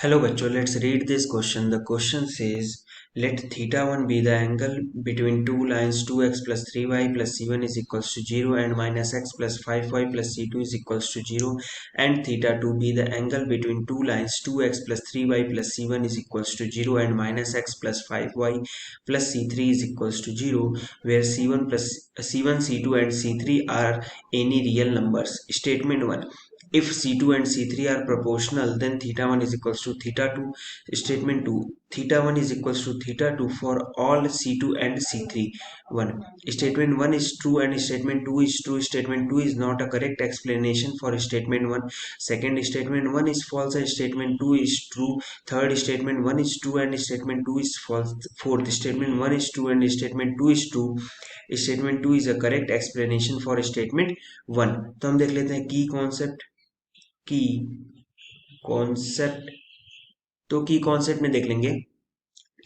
Hello bachcho, let's read this question. The question says, let theta 1 be the angle between two lines 2x plus 3y plus c1 is equals to 0 and minus x plus 5y plus c2 is equals to 0, and theta 2 be the angle between two lines 2x plus 3y plus c1 is equals to 0 and minus x plus 5y plus c3 is equals to 0, where c1 plus c1 c2 and c3 are any real numbers. Statement 1, if C2 and C3 are proportional, then theta 1 is equals to theta 2. Statement 2, theta 1 is equals to theta 2 for all C2 and C3. 1. Statement 1 is true and statement 2 is true. Statement 2 is not a correct explanation for statement 1. Second, statement 1 is false and statement 2 is true. Third, statement 1 is true and statement 2 is false. Fourth, statement 1 is true and statement 2 is true. Statement 2 is a correct explanation for statement 1. तो हम देख लेते हैं की concept की concept तो की concept में देख लेंगे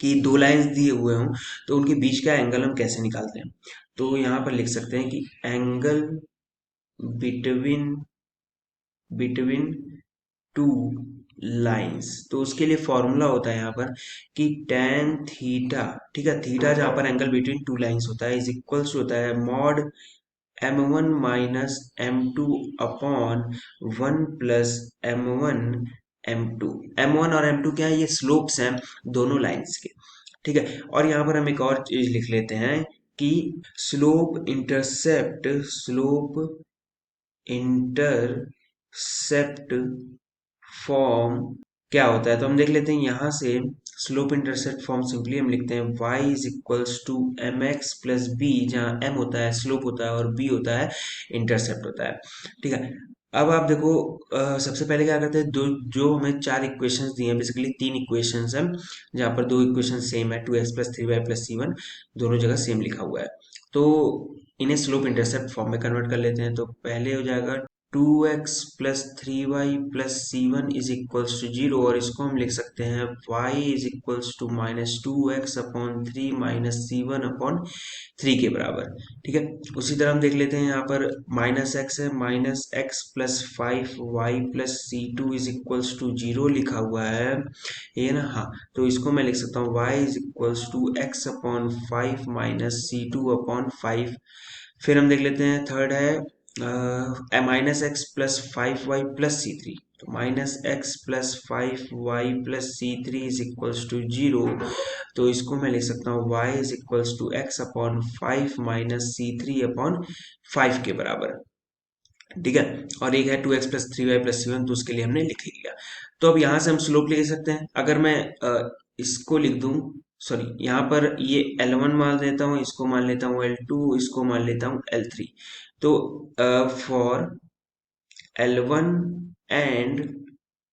कि दो लाइंस दिए हुए हों तो उनके बीच का एंगल हम कैसे निकालते हैं। तो यहाँ पर लिख सकते हैं कि angle between between two lines, तो उसके लिए फॉर्मूला होता है यहाँ पर कि tan थीटा, ठीक है, थीटा जहाँ पर एंगल बिटवीन टू लाइंस होता है इज इक्वल्स होता है mod m1 minus m2 upon 1 plus m1 m2। m1 और m2 क्या है, ये स्लोप्स हैं दोनों लाइंस के, ठीक है। और यहाँ पर हम एक और चीज लिख लेते हैं कि स्लोप इंटरसेप्ट फॉर्म क्या होता है। तो हम देख लेते हैं यहाँ से स्लोप इंटरसेप्ट फॉर्म सिंपली हम लिखते हैं y is equals to m x plus b, जहाँ m होता है स्लोप होता है और b होता है इंटरसेप्ट होता है, ठीक है। अब आप देखो सबसे पहले क्या करते हैं, दो जो हमें चार इक्वेशंस दिए हैं, बेसिकली तीन इक्वेशंस हैं जहाँ पर दो इक्वेशन सेम है, 2x plus 3y plus c1 दोनों जगह सेम लिखा हुआ है। तो इन्हें स्लोप इंटरसेप्ट फॉर्म में कन्वर्ट कर लेते हैं। तो पहले हो जाएगा 2x plus 3y plus c1 is equals to 0, और इसको हम लिख सकते हैं y इज इक्वल्स टू minus 2x upon 3 minus c1 upon 3 के बराबर, ठीक है। उसी तरह हम देख लेते हैं, यहाँ पर माइनस x है, minus x plus 5y plus c2 is equals to 0 लिखा हुआ है, ये ना, हाँ। तो इसको मैं लिख सकता हूँ y is equals to x upon 5 minus c2 upon 5। फिर हम देख लेते हैं, थर्ड है minus x plus 5y plus c3। तो minus x plus 5y plus c3 is equals to 0। तो इसको मैं लिख सकता हूँ y is equals to x upon 5 minus c3 upon 5 के बराबर, ठीक है। और एक है 2x plus 3y plus c1, तो उसके लिए हमने लिख ही लिया। तो अब यहाँ से हम स्लोप लिख सकते हैं। अगर मैं इसको लिख दूं, सॉरी, यहाँ पर ये L1 मान लेता हूँ, इसको मान लेता हूँ L2, इसको मान लेता हूँ L3। तो फॉर L1 एंड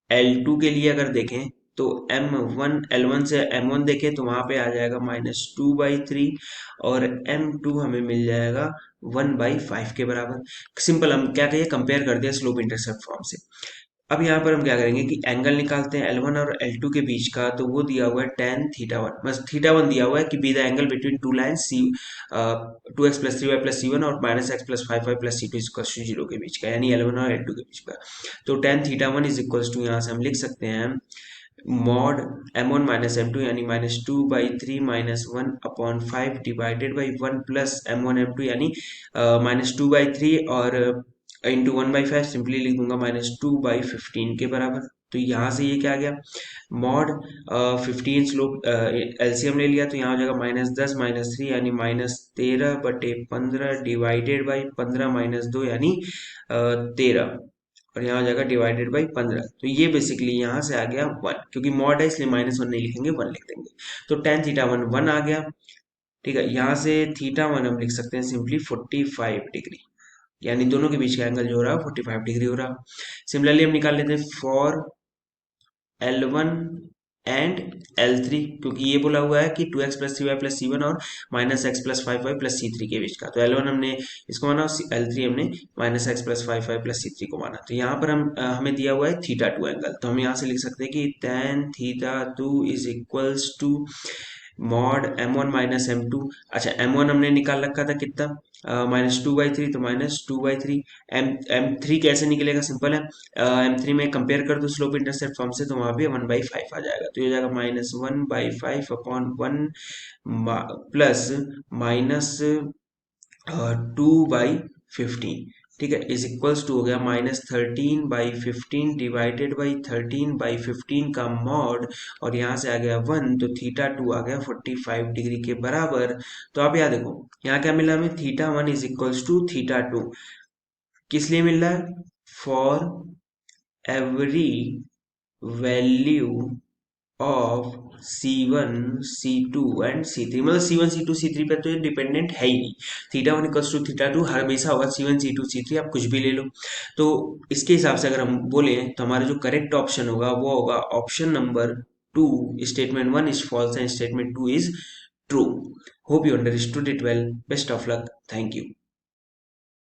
L2 के लिए अगर देखें तो M1 L1 से M1 देखें तो वहां पे आ जाएगा -2/3, और M2 हमें मिल जाएगा 1/5 के बराबर। सिंपल, हम क्या कहिए, कंपेयर कर दिया स्लोप इंटरसेप्ट फॉर्म से। अब यहाँ पर हम क्या करेंगे कि एंगल निकालते हैं L1 और L2 के बीच का। तो वो दिया हुआ है tan थीटा 1, बस थीटा 1 दिया हुआ है कि be the angle between two lines 2x plus 3y plus c1 और minus x plus 5y plus c2 equal to 0 के बीच का, यानी L1 और L2 के बीच का। तो tan theta 1 is equal to, यहाँ से हम लिख सकते हैं मॉड m1 माइनस m2, यानी -2/3 minus 1 upon 5 divided by 1 plus m1 m2, यानी -2/3 और इंटू 1/5, सिंपली लिख दूंगा -2/15 के बराबर। तो यहाँ से ये क्या आ गया, मॉड 15 स्लोप एलसीएम ले लिया, तो यहाँ हो जाएगा -10 माइनस 3 यानी -13/15 डिवाइडेड बाई 15 माइनस 2 यानी 13, और यहाँ हो जाएगा डिवाइडेड बाई 15। तो ये बेसिकली यहाँ से आ गया 1, क्योंकि मॉड है इसलिए -1 नहीं लिखेंगे, 1 लिख देंगे। तो tan थीटा 1 1 आ गया, ठीक है। यहाँ से थीटा 1 हम लिख सकते हैं सिंपली 45 डिग्री, यानी दोनों के बीच का एंगल जो हो रहा है 45 डिग्री हो रहा है। सिमिलरली हम निकाल लेते हैं फॉर L1 एंड L3, क्योंकि ये बोला हुआ है कि 2x plus 3y plus c1 और minus x plus 5y plus c3 के बीच का। तो L1 हमने इसको माना, L3 हमने minus x plus 5y plus c3 को माना। तो यहाँ पर हमें दिया हुआ है थीटा 2 एंगल, तो हम यहाँ से लिख सकते हैं कि tan theta 2 is equals to mod M1 minus M2। अच्छा M1 हमने निकाल रखा था कितना, -2/3, तो -2/3। M3 कैसे निकलेगा, सिंपल है, M3 में कंपेयर कर दो स्लोप इंटरसेप्ट फॉर्म से, तो वहां भी 1/5 आ जाएगा, तो ये हो जाएगा -1/5/1 प्लस -2/15, ठीक है, इज इक्वल्स टू हो गया -13/15 डिवाइडेड बाई 13/15 का मॉड, और यहाँ से आ गया 1, तो θ2 आ गया 45 डिग्री के बराबर। तो आप यहाँ देखो, यहाँ क्या मिला हमें, θ1 इज इक्वल्स टू θ2, किस लिए मिल रहा है, for every value of C1 C2 and C3, मतलब C1 C2 C3 पे तो ये डिपेंडेंट है ही नहीं, θ1 इक्वल्स टू θ2 हमेशा होगा, C1 C2 C3 आप कुछ भी ले लो। तो इसके हिसाब से अगर हम बोले तो हमारा जो करेक्ट ऑप्शन होगा वो होगा option number 2, statement 1 is false and statement 2 is true. Hope you understood it well, best of luck, thank you.